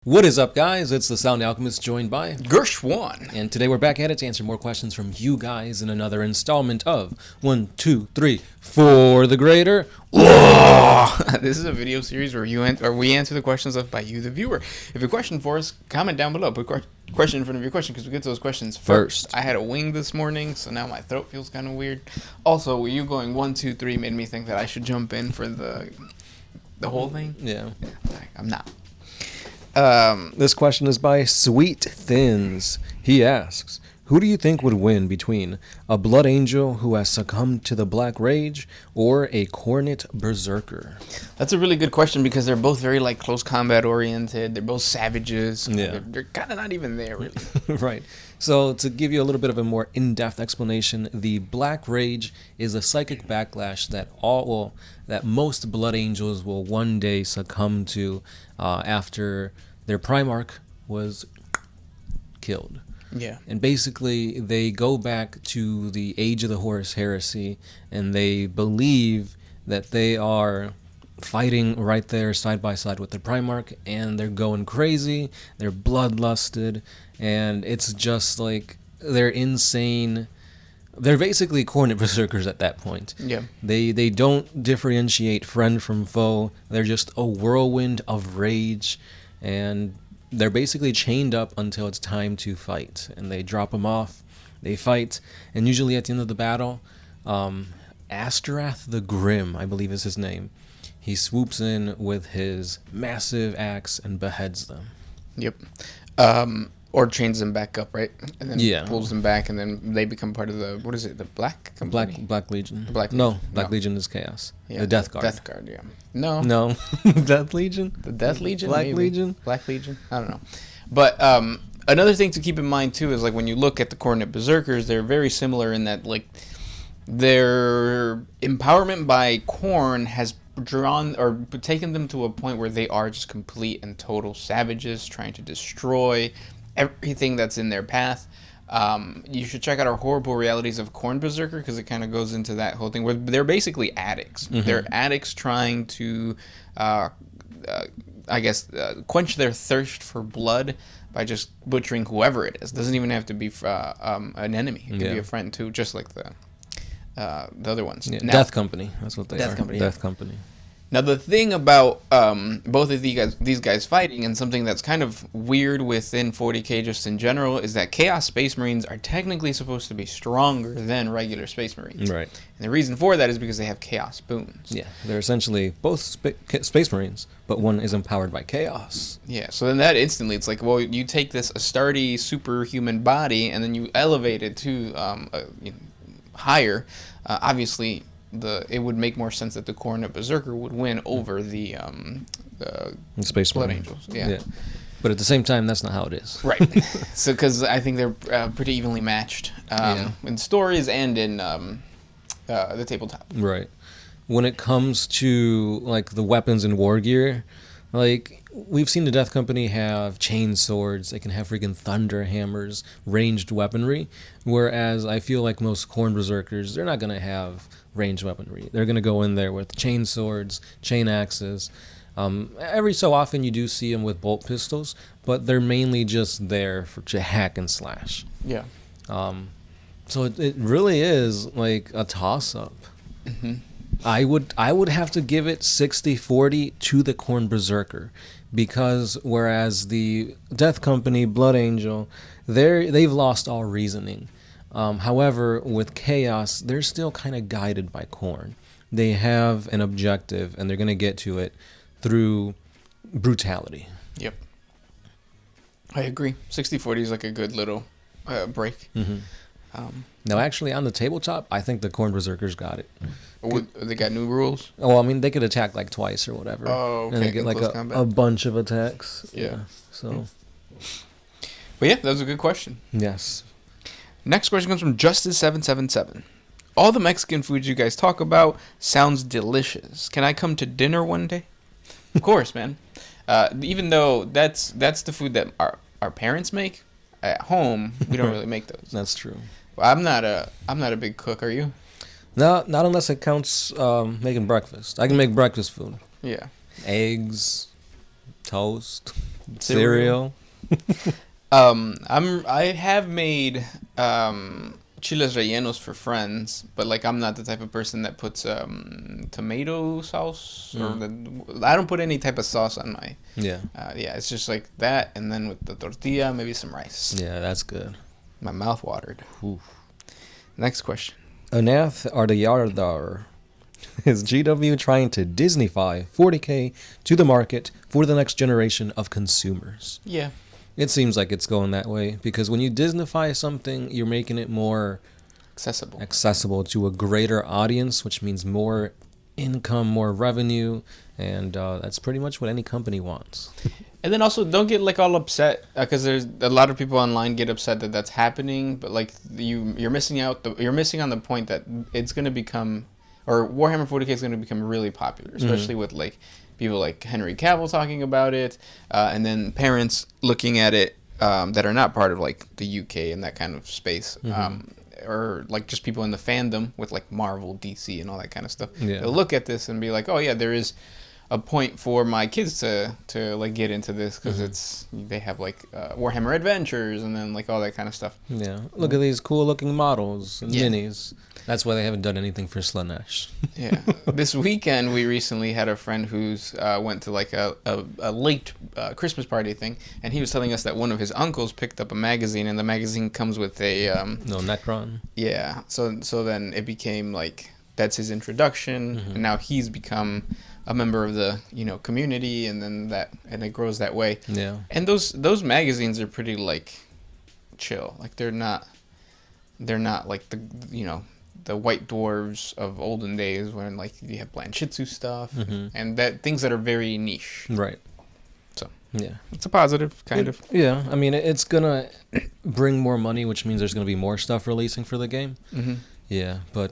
What is up, guys? It's the Sound Alchemist joined by Gershwan. and today we're back at it to answer more questions from you guys in another installment of 1, 2, 3, 4 the Greater. This is a video series where we answer the questions left by you, the viewer. If you have a question for us, comment down below. Put question in front of your question because we get to those questions first. I had a wing this morning, so now my throat feels kind of weird. Also, you going 1, 2, 3 made me think that I should jump in for the whole thing. Yeah. I'm not. This question is by Sweet Thins. He asks, who do you think would win between a Blood Angel who has succumbed to the Black Rage or a Khorne Bezerker? That's a really good question because they're both very close combat oriented. They're both savages. Yeah. They're kind of not even there really. Right. So to give you a little bit of a more in-depth explanation, the Black Rage is a psychic backlash that most Blood Angels will one day succumb to after their Primarch was killed. Yeah. And basically, they go back to the Age of the Horus Heresy, and they believe that they are fighting right there side by side with the Primarch, and they're going crazy, they're bloodlusted, and it's just like, they're insane. They're basically Khorne Bezerkers at that point. Yeah. They don't differentiate friend from foe, they're just a whirlwind of rage, and they're basically chained up until it's time to fight. And they drop them off, they fight, and usually at the end of the battle, Astartes the Grim, I believe is his name, he swoops in with his massive axe and beheads them. Yep. Or chains them back up, right? And then pulls them back, and then they become part of the, what is it, the Black Company? Black Legion. Black no, Legion. Black Legion is Chaos. Yeah, the Death Guard. Death Guard, yeah. No. Death Legion? The Death Legion? Black maybe. Legion? Black Legion? I don't know. But another thing to keep in mind, too, is when you look at the Khorne Bezerkers, they're very similar in that, their empowerment by Khorne has drawn or taken them to a point where they are just complete and total savages trying to destroy everything that's in their path. You should check out our Horrible Realities of Khorne Bezerker because it kind of goes into that whole thing where they're basically addicts. Mm-hmm. They're addicts trying to, quench their thirst for blood by just butchering whoever it is. It doesn't even have to be an enemy. It could be a friend too, just like the other ones. Yeah, Death Company. That's what they are. Death Company. Death Company. Now, the thing about both of these guys fighting, and something that's kind of weird within 40K just in general, is that Chaos Space Marines are technically supposed to be stronger than regular Space Marines. Right. And the reason for that is because they have Chaos Boons. Yeah, they're essentially both Space Marines, but one is empowered by Chaos. Yeah, so then that instantly, it's well, you take this Astartes superhuman body, and then you elevate it to higher. Obviously, it would make more sense that the Khorne Bezerker would win over the Space Blood Marine. Angels. Yeah. But at the same time, that's not how it is. Right. So, because I think they're pretty evenly matched in stories and in the tabletop. Right. When it comes to the weapons and war gear, we've seen the Death Company have chain swords, they can have freaking thunder hammers, ranged weaponry, whereas I feel like most Khorne Berserkers, they're not going to have ranged weaponry. They're going to go in there with chain swords, chain axes. Every so often you do see them with bolt pistols, but they're mainly just there to hack and slash. Yeah. So it really is a toss-up. Mm-hmm. I would have to give it 60-40 to the Khorne Bezerker, because whereas the Death Company, Blood Angel, they've lost all reasoning. However, with Chaos, they're still kind of guided by Khorne. They have an objective, and they're going to get to it through brutality. Yep. I agree. 60-40 is a good little break. Mm-hmm. Now, actually, on the tabletop, I think the Khorne Berserkers got it. They got new rules? Oh, I mean, they could attack twice or whatever. Oh, okay. And they get a bunch of attacks. Yeah. So. But yeah, that was a good question. Yes. Next question comes from Justice777. All the Mexican foods you guys talk about sounds delicious. Can I come to dinner one day? Of course, man. Even though that's the food that our parents make at home, we don't really make those. That's true. I'm not a big cook. Are you? No, not unless it counts making breakfast. I can make breakfast food. Yeah. Eggs, toast, Cereal. cereal. I have made chiles rellenos for friends, but like I'm not the type of person that puts tomato sauce I don't put any type of sauce on my. Yeah. Yeah, it's just like that, and then with the tortilla, maybe some rice. Yeah, that's good. My mouth watered. Oof. Next question. Anath Ardayardar. Is GW trying to Disneyfy 40K to the market for the next generation of consumers? Yeah. It seems like it's going that way because when you Disneyfy something, you're making it more accessible to a greater audience, which means more income, more revenue, and that's pretty much what any company wants. And then also don't get like all upset because there's a lot of people online get upset that that's happening, but like you're missing out. You're missing on the point that it's going to become, or Warhammer 40K is going to become really popular, especially with like people like Henry Cavill talking about it, and then parents looking at it that are not part of like the UK and that kind of space, or like just people in the fandom with like Marvel, DC, and all that kind of stuff. Yeah. They'll look at this and be like, oh yeah, there is a point for my kids to like get into this because they have like Warhammer Adventures and then like all that kind of stuff. Yeah, look at these cool looking models and minis. That's why they haven't done anything for Slanesh. Yeah. This weekend we recently had a friend who's went to like a late Christmas party thing, and he was telling us that one of his uncles picked up a magazine, and the magazine comes with a No, Necron. Yeah. So then it became like that's his introduction, and now he's become a member of the community, and then it grows that way. Yeah. And those magazines are pretty like chill. Like they're not like the White Dwarves of olden days when like you have Blanchitsu stuff and that things that are very niche. Right. So yeah, it's a positive kind of. Yeah, I mean it's gonna bring more money, which means there's gonna be more stuff releasing for the game. Yeah, but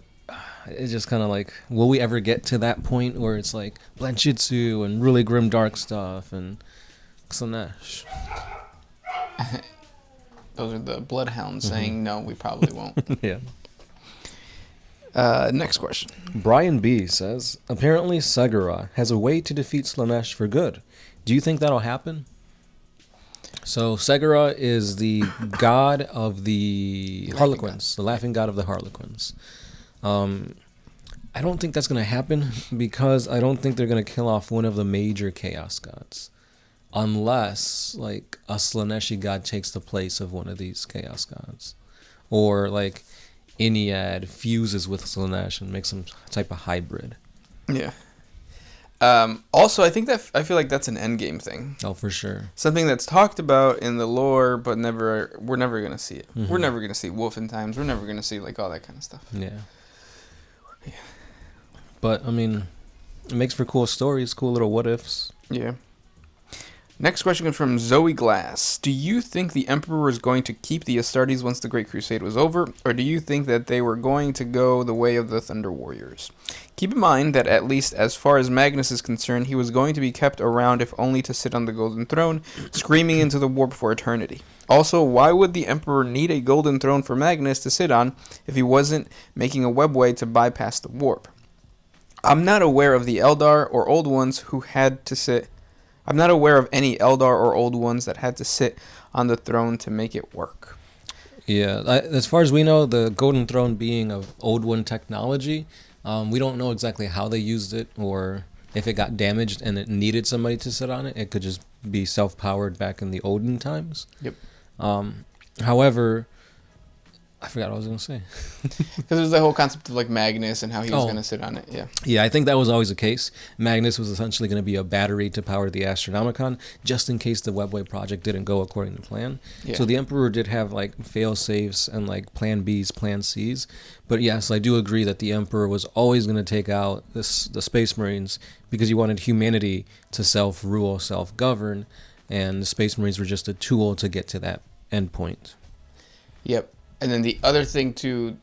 it's just kind of like, will we ever get to that point where it's like Blanchitsu and really grim dark stuff and Slanesh? Those are the bloodhounds saying no, we probably won't. Yeah. Next question. Brian B says, apparently Segura has a way to defeat Slanesh for good. Do you think that'll happen? So Segura is the god of the Harlequins, the laughing god of the Harlequins. I don't think that's going to happen because I don't think they're going to kill off one of the major chaos gods. Unless, like, a Slaneshi god takes the place of one of these chaos gods. Or, like, Iniad fuses with Slanesh and makes some type of hybrid. Yeah. Also, I feel like that's an endgame thing. Oh, for sure. Something that's talked about in the lore, but we're never going to see it. We're never going to see Wolf in Times. We're never going to see, like, all that kind of stuff. Yeah. But, I mean, it makes for cool stories, cool little what-ifs. Yeah. Next question comes from Zoe Glass. Do you think the Emperor is going to keep the Astartes once the Great Crusade was over, or do you think that they were going to go the way of the Thunder Warriors? Keep in mind that at least as far as Magnus is concerned, he was going to be kept around if only to sit on the Golden Throne, screaming into the warp for eternity. Also, why would the Emperor need a Golden Throne for Magnus to sit on if he wasn't making a webway to bypass the warp? I'm not aware of the Eldar or Old Ones who had to sit... I'm not aware of any Eldar or Old Ones that had to sit on the throne to make it work. Yeah, as far as we know, the Golden Throne being of Old One technology, we don't know exactly how they used it or if it got damaged and it needed somebody to sit on it. It could just be self-powered back in the olden times. Yep. However, I forgot what I was going to say. Because there's the whole concept of like Magnus and how he was going to sit on it. Yeah. Yeah, I think that was always the case. Magnus was essentially going to be a battery to power the Astronomicon, just in case the Webway project didn't go according to plan. Yeah. So the Emperor did have like fail safes and like plan Bs, plan Cs. But yes, I do agree that the Emperor was always going to take out the Space Marines because he wanted humanity to self-rule, self-govern, and the Space Marines were just a tool to get to that endpoint. Yep. And then the other thing too,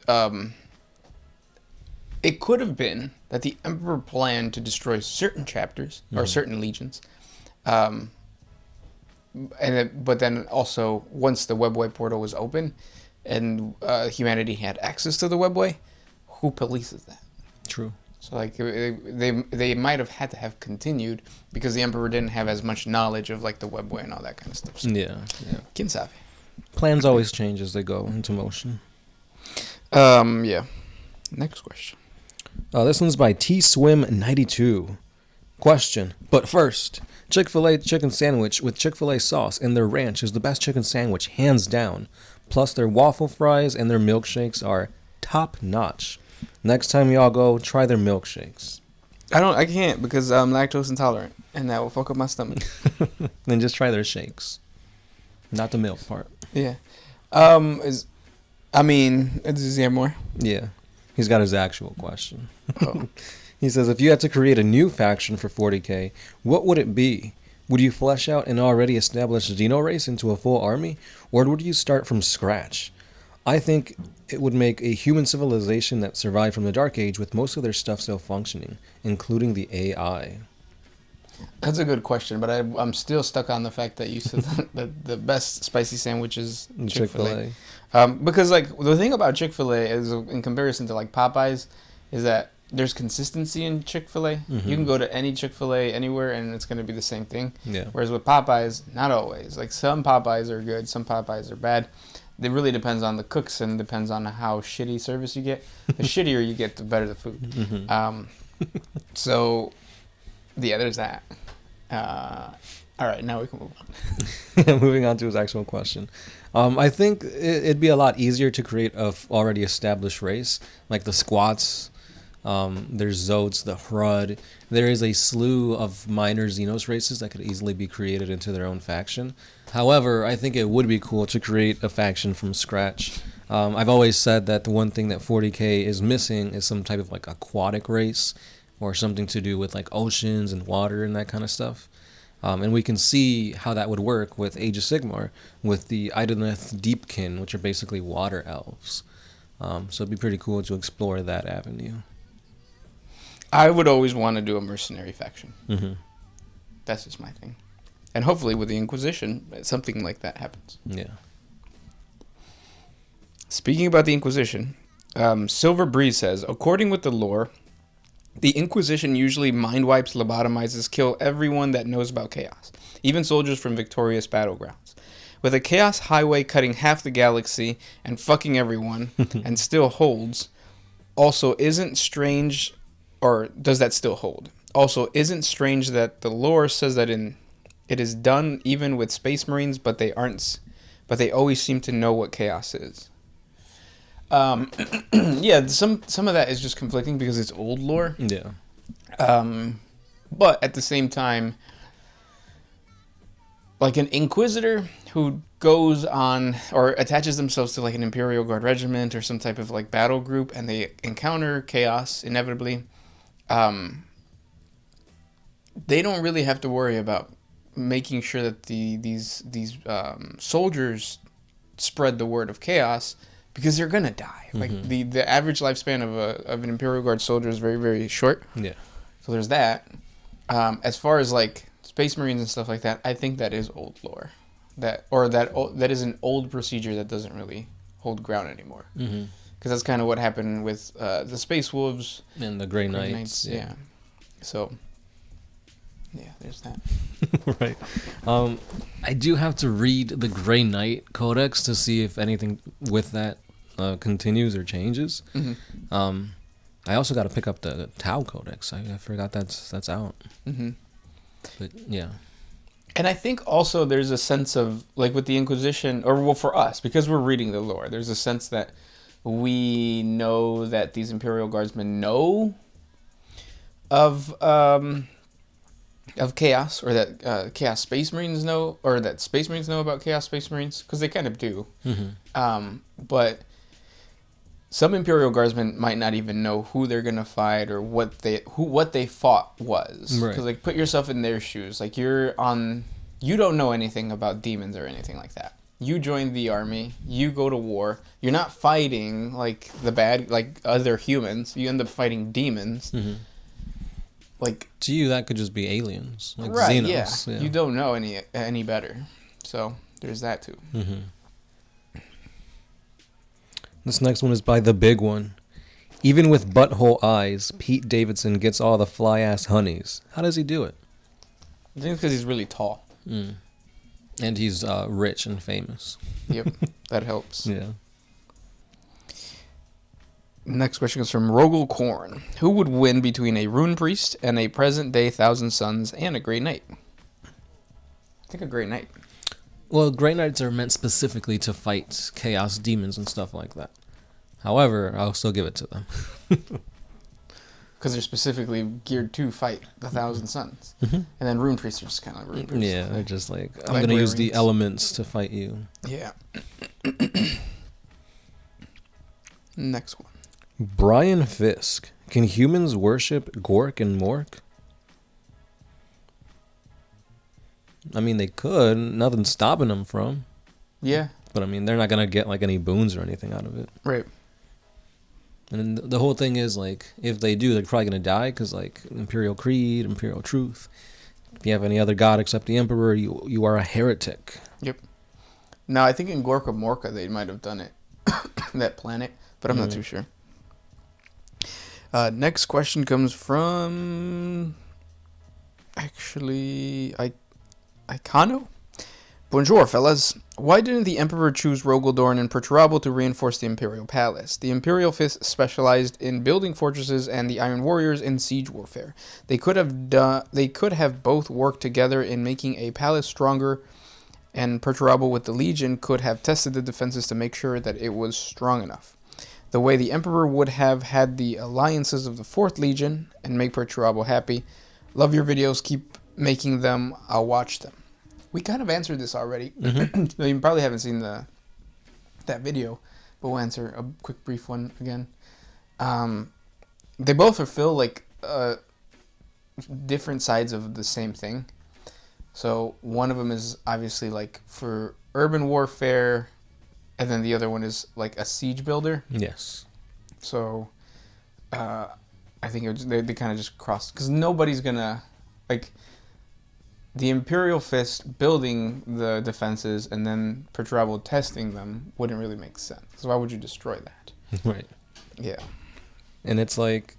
it could have been that the Emperor planned to destroy certain chapters or certain legions, but then also once the Webway portal was open and humanity had access to the Webway, who polices that? True. So like they might have had to have continued because the Emperor didn't have as much knowledge of like the webway and all that kind of stuff. So, Yeah. Quién sabe. Plans always change as they go into motion. Yeah. Next question. This one's by T-Swim92. Question. But first, Chick-fil-A chicken sandwich with Chick-fil-A sauce and their ranch is the best chicken sandwich, hands down. Plus, their waffle fries and their milkshakes are top-notch. Next time y'all go, try their milkshakes. I can't because I'm lactose intolerant, and that will fuck up my stomach. Then just try their shakes. Not the milk part. Yeah. Is there more? Yeah. He's got his actual question. Oh. He says, if you had to create a new faction for 40K, what would it be? Would you flesh out an already established Xeno race into a full army, or would you start from scratch? I think it would make a human civilization that survived from the Dark Age with most of their stuff still functioning, including the AI. That's a good question, but I'm still stuck on the fact that you said that the best spicy sandwich is Chick-fil-A. Because like the thing about Chick-fil-A is, in comparison to like Popeyes, is that there's consistency in Chick-fil-A. Mm-hmm. You can go to any Chick-fil-A anywhere and it's going to be the same thing. Yeah. Whereas with Popeyes, not always. Like some Popeyes are good, some Popeyes are bad. It really depends on the cooks and depends on how shitty service you get. The shittier you get, the better the food. Mm-hmm. So, yeah, there's that. All right, now we can move on. Moving on to his actual question. I think it'd be a lot easier to create a already established race, like the Squats. There's Zotes, the Hrud. There is a slew of minor Xenos races that could easily be created into their own faction. However, I think it would be cool to create a faction from scratch. I've always said that the one thing that 40K is missing is some type of like aquatic race or something to do with like oceans and water and that kind of stuff. And we can see how that would work with Age of Sigmar, with the Idoneth Deepkin, which are basically water elves. So it'd be pretty cool to explore that avenue. I would always want to do a mercenary faction. Mm-hmm. That's just my thing. And hopefully with the Inquisition, something like that happens. Yeah. Speaking about the Inquisition, Silver Breeze says, according with the lore, the Inquisition usually mind wipes, lobotomizes, kill everyone that knows about chaos, even soldiers from victorious battlegrounds. With a chaos highway cutting half the galaxy and fucking everyone, and still holds, also isn't strange, or does that still hold? Also, isn't strange that the lore says that it is done even with Space Marines, but they always seem to know what chaos is. Yeah, some of that is just conflicting because it's old lore. Yeah. But at the same time, like an Inquisitor who goes on or attaches themselves to like an Imperial Guard regiment or some type of like battle group and they encounter chaos inevitably, they don't really have to worry about making sure that these soldiers spread the word of chaos, because they're gonna die. Mm-hmm. Like the average lifespan of an Imperial Guard soldier is very, very short. Yeah. So there's that. As far as like Space Marines and stuff like that, I think that is old lore. That is an old procedure that doesn't really hold ground anymore. Mm-hmm. Because that's kind of what happened with the Space Wolves And the Grey Knights. Yeah. So, yeah, there's that. Right. I do have to read the Grey Knight Codex to see if anything with that continues or changes. Mm-hmm. I also got to pick up the Tau Codex. I forgot that's out. Mm-hmm. But yeah. And I think also there's a sense of, like with the Inquisition, or well for us, because we're reading the lore, there's a sense that we know that these Imperial Guardsmen know of chaos, or that Chaos Space Marines know, or that Space Marines know about Chaos Space Marines, because they kind of do. Mm-hmm. But some Imperial Guardsmen might not even know who they're gonna fight or what they fought was. Right. Because like put yourself in their shoes. Like you don't know anything about demons or anything like that. You join the army, you go to war. You're not fighting like the bad, like other humans. You end up fighting demons. Mm-hmm. Like to you, that could just be aliens, like right? Xenos. Yeah. You don't know any better. So there's that too. Mm-hmm. This next one is by The Big One. Even with butthole eyes, Pete Davidson gets all the fly-ass honeys. How does he do it? I think it's because he's really tall. Mm. And he's rich and famous. Yep, that helps. Yeah. Next question comes from Rogel Khorne. Who would win between a Rune Priest and a present-day Thousand Suns and a Grey Knight? I think a Grey Knight. Well, Grey Knights are meant specifically to fight chaos demons and stuff like that. However, I'll still give it to them. Because they're specifically geared to fight the Thousand Suns. Mm-hmm. And then Rune Priests are just kind of like Rune Priests. Yeah, they're just like, I'm Like going to use the Marines. elements to fight you. Yeah. Next one. Brian Fisk. Can humans worship Gork and Mork? I mean, they could. Nothing's stopping them from. Yeah. But I mean, they're not going to get like any boons or anything out of it. Right. And then the whole thing is like, if they do, they're probably going to die because like Imperial Creed, Imperial Truth. If you have any other god except the Emperor, you are a heretic. Yep. Now, I think in Gorka Morka they might have done it. That planet. But I'm not too sure. Next question comes from... Actually... Icano? Bonjour, fellas. Why didn't the Emperor choose Rogaldorn and Perturabo to reinforce the Imperial Palace? The Imperial Fist specialized in building fortresses and the Iron Warriors in siege warfare. They could have both worked together in making a palace stronger, and Perturabo with the Legion could have tested the defenses to make sure that it was strong enough. The way the Emperor would have had the alliances of the 4th Legion and make Perturabo happy. Love your videos. Keep making them. I'll watch them. We kind of answered this already. Mm-hmm. You probably haven't seen that video, but we'll answer a quick brief one again. They both fulfill like different sides of the same thing. So one of them is obviously like for urban warfare, and then the other one is like a siege builder. Yes. So I think they kind of just crossed, because nobody's gonna like the Imperial Fist building the defenses and then Perturabo testing them wouldn't really make sense. So why would you destroy that? Right. Yeah. And it's like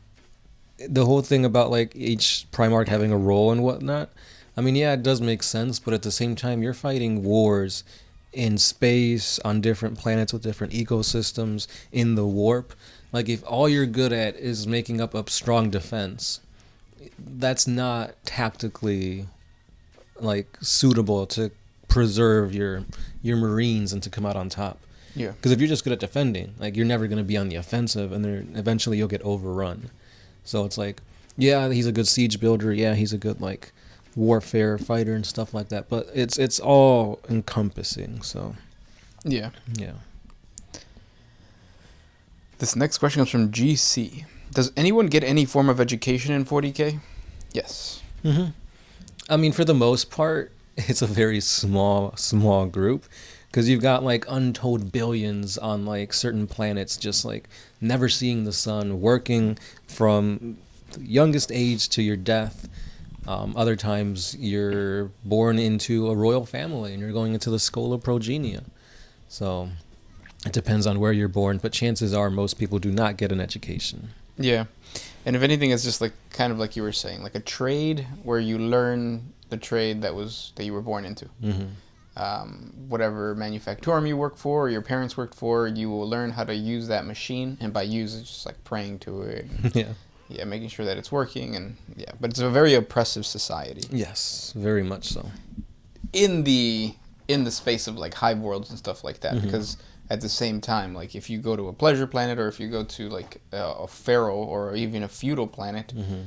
the whole thing about like each Primarch having a role and whatnot. I mean, yeah, it does make sense, but at the same time, you're fighting wars in space, on different planets with different ecosystems, in the warp. Like, if all you're good at is making up a strong defense, that's not tactically like suitable to preserve your Marines and to come out on top. Yeah. Because if you're just good at defending, like, you're never going to be on the offensive, and then eventually you'll get overrun. So it's like, yeah, he's a good siege builder. Yeah, he's a good like warfare fighter and stuff like that. But it's all encompassing. So Yeah. yeah. This next question comes from GC. Does anyone get any form of education in 40K? Yes. Mm-hmm. I mean, for the most part, it's a very small group, because you've got like untold billions on like certain planets just like never seeing the sun, working from the youngest age to your death. Other times you're born into a royal family and you're going into the Schola Progenia. So it depends on where you're born, but chances are most people do not get an education. Yeah. And if anything, it's just like kind of like you were saying, like a trade where you learn the trade that you were born into. Mm-hmm. Whatever manufactorum you work for or your parents worked for, you will learn how to use that machine. And by use, it's just like praying to it. Yeah. Yeah, making sure that it's working. And yeah, but it's a very oppressive society. Yes, very much so. In the space of like hive worlds and stuff like that, Mm-hmm. because at the same time, like if you go to a pleasure planet or if you go to like a feral or even a feudal planet, Mm-hmm.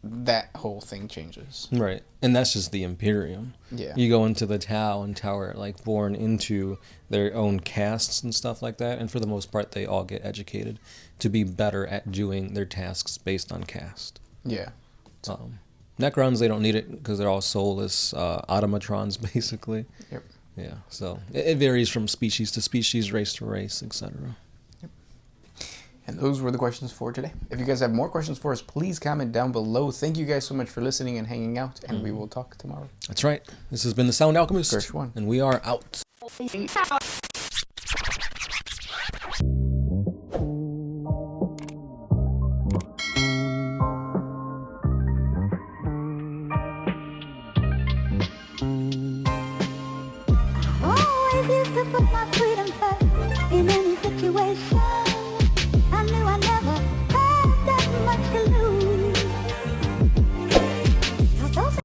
that whole thing changes. Right. And that's just the Imperium. Yeah. You go into the Tau, and Tau are like born into their own castes and stuff like that, and for the most part they all get educated to be better at doing their tasks based on caste. Yeah. Necrons, they don't need it because they're all soulless automatrons basically. Yep. Yeah. So it varies from species to species, race to race, etc. And those were the questions for today. If you guys have more questions for us, please comment down below. Thank you guys so much for listening and hanging out, and we will talk tomorrow. That's right. This has been the Sound Alchemist, Gersh1. and we are out. to put my freedom back.